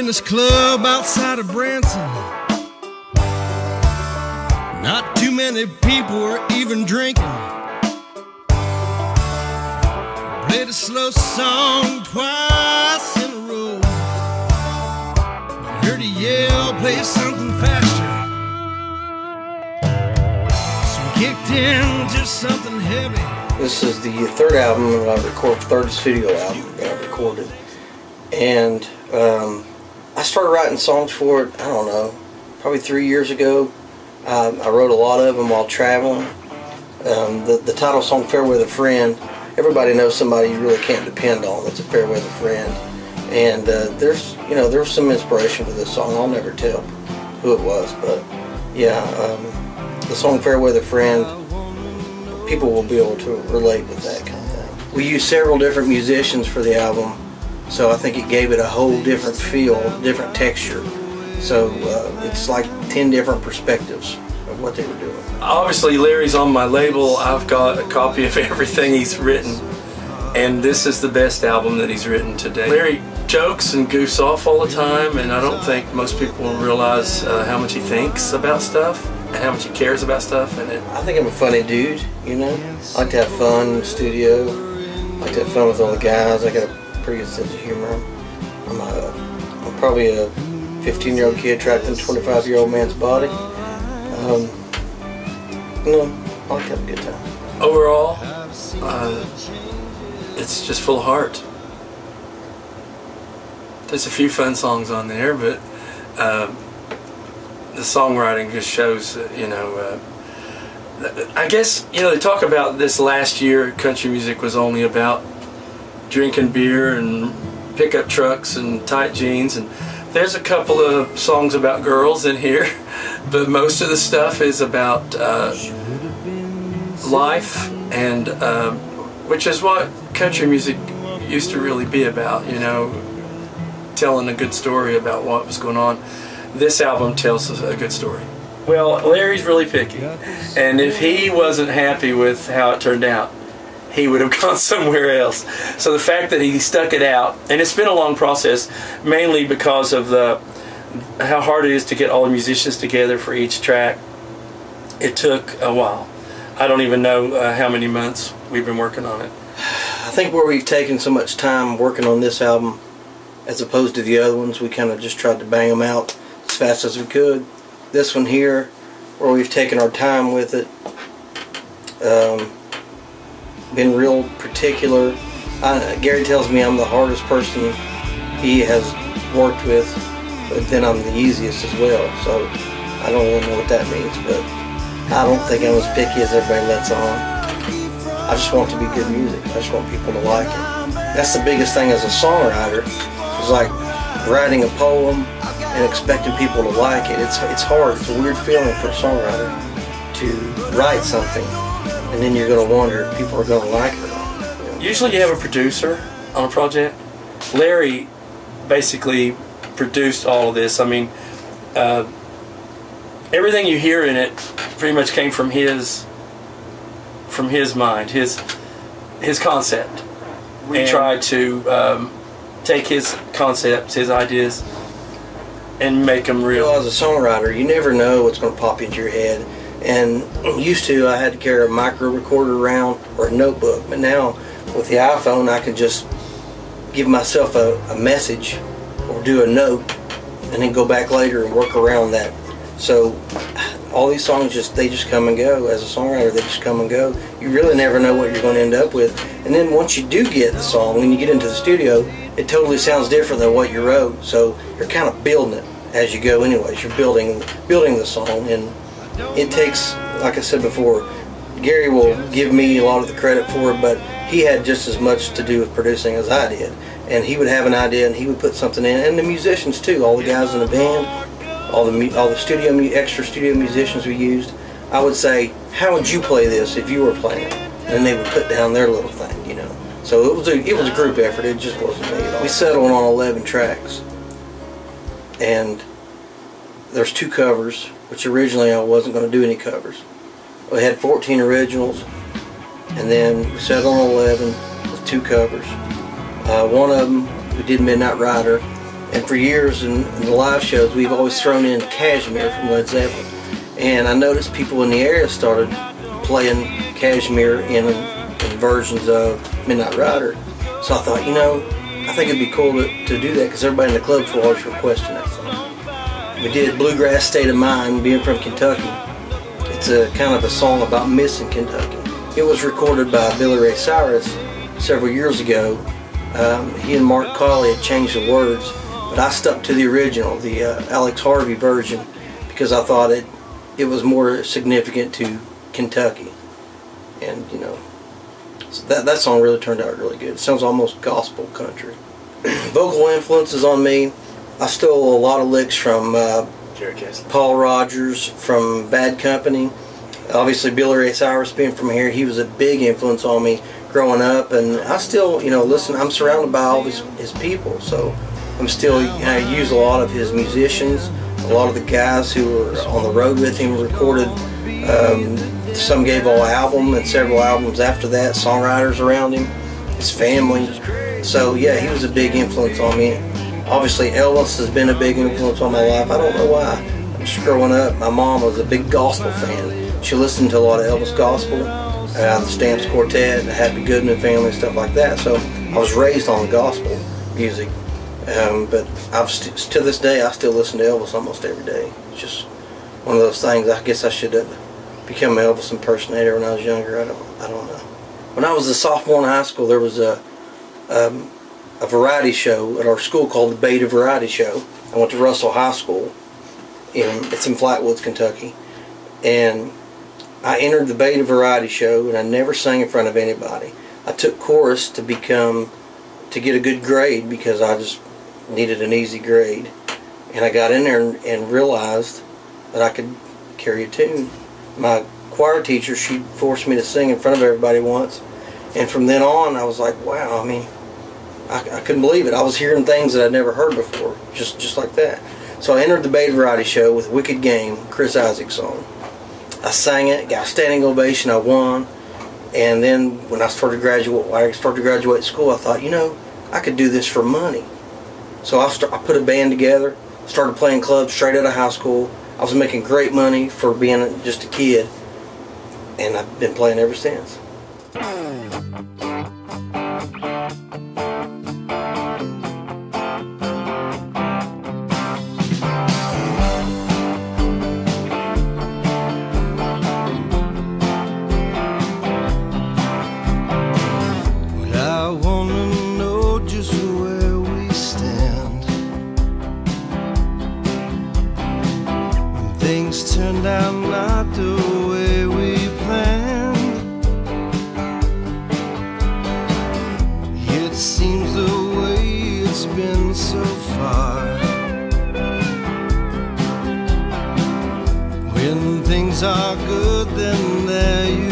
in this club outside of Branson. Not too many people were even drinking. Played a slow song twice in a row. Heard a yell, play something faster. So we kicked into something heavy. This is the third album that I recorded, third studio album that I recorded. And I started writing songs for it, I don't know, probably 3 years ago. I wrote a lot of them while traveling. The title song, Fair Weather Friend, everybody knows somebody you really can't depend on that's a fair weather friend. And there's some inspiration for this song. I'll never tell who it was, but yeah, the song Fair Weather Friend, people will be able to relate with that kind of thing. We used several different musicians for the album, so I think it gave it a whole different feel, different texture. So it's like 10 different perspectives of what they were doing. Obviously Larry's on my label. I've got a copy of everything he's written, and this is the best album that he's written today. Larry jokes and goofs off all the time, and I don't think most people realize how much he thinks about stuff and how much he cares about stuff. And I think I'm a funny dude, you know. I like to have fun in the studio. I like to have fun with all the guys. I got a pretty good sense of humor. I'm probably a 15-year-old kid trapped in a 25-year-old man's body. You know, I like to have a good time. Overall, it's just full of heart. There's a few fun songs on there, but the songwriting just shows, I guess, they talk about this last year, country music was only about drinking beer and pickup trucks and tight jeans, and there's a couple of songs about girls in here, but most of the stuff is about life, and which is what country music used to really be about, telling a good story about what was going on. This album tells us a good story. Well, Larry's really picky, and if he wasn't happy with how it turned out, he would have gone somewhere else. So the fact that he stuck it out, and it's been a long process, mainly because of how hard it is to get all the musicians together for each track. It took a while. I don't even know how many months we've been working on it. I think where we've taken so much time working on this album as opposed to the other ones, we kind of just tried to bang them out as fast as we could. This one here, where we've taken our time with it, been real particular. Gary tells me I'm the hardest person he has worked with, but then I'm the easiest as well, so I don't really know what that means, but I don't think I'm as picky as everybody lets on. I just want it to be good music. I just want people to like it. That's the biggest thing as a songwriter. It's like writing a poem and expecting people to like it. It's hard. It's a weird feeling for a songwriter to write something and then you're going to wonder if people are going to like it or not. Usually you have a producer on a project. Larry basically produced all of this. I mean, everything you hear in it pretty much came from his mind, his concept. We tried to take his concepts, his ideas, and make them real. Well, as a songwriter, you never know what's going to pop into your head. And used to, I had to carry a micro recorder around or a notebook, but now with the iPhone, I can just give myself a message or do a note, and then go back later and work around that. So all these songs they just come and go. As a songwriter, they just come and go. You really never know what you're going to end up with. And then once you do get the song, when you get into the studio, it totally sounds different than what you wrote. So you're kind of building it as you go anyways. You're building the song, and it takes, like I said before, Gary will give me a lot of the credit for it, but he had just as much to do with producing as I did. And he would have an idea and he would put something in, and the musicians too, all the guys in the band, all the extra studio musicians we used. I would say, how would you play this if you were playing it? And they would put down their little thing, So it was a group effort. It just wasn't me at all. We settled on 11 tracks, and there's 2 covers, which originally I wasn't going to do any covers. We had 14 originals, and then we settled on 11 with 2 covers. One of them we did Midnight Rider, And for years in the live shows, we've always thrown in Cashmere from Led Zeppelin. And I noticed people in the area started playing Cashmere in versions of Midnight Rider. So I thought, you know, I think it'd be cool to do that, because everybody in the clubs were always requesting that song. We did Bluegrass State of Mind, being from Kentucky. It's a kind of a song about missing Kentucky. It was recorded by Billy Ray Cyrus several years ago. He and Mark Colley had changed the words, but I stuck to the original, the Alex Harvey version, because I thought it was more significant to Kentucky. And, you know, so that song really turned out really good. It sounds almost gospel country. Vocal influences on me, I stole a lot of licks from Paul Rogers from Bad Company. Obviously Billy Ray Cyrus, being from here, he was a big influence on me growing up, and I still, you know, listen. I'm surrounded by all his people, so I'm still, I use a lot of his musicians, a lot of the guys who were on the road with him recorded Some Gave All album and several albums after that, songwriters around him, his family. So yeah, he was a big influence on me. Obviously Elvis has been a big influence on my life. I don't know why. I'm just growing up, my mom was a big gospel fan. She listened to a lot of Elvis gospel, the Stamps Quartet, the Happy Goodman family, and stuff like that. So I was raised on gospel music. But to this day, I still listen to Elvis almost every day. It's just one of those things. I guess I should have become an Elvis impersonator when I was younger. I don't know. When I was a sophomore in high school, there was a variety show at our school called the Beta Variety Show. I went to Russell High School. It's in Flatwoods, Kentucky, and I entered the Beta Variety Show, and I never sang in front of anybody. I took chorus to get a good grade, because I just needed an easy grade, and I got in there and realized that I could carry a tune. My choir teacher, she forced me to sing in front of everybody once, and from then on I was like, wow, I mean, I couldn't believe it. I was hearing things that I'd never heard before, just like that. So I entered the Beta Variety Show with Wicked Game, Chris Isaac's song. I sang it, got a standing ovation, I won, and then when I started to graduate school, I thought, you know, I could do this for money. So I put a band together, started playing clubs straight out of high school. I was making great money for being just a kid, and I've been playing ever since. Things turned out not the way we planned. It seems the way it's been so far. When things are good, then there you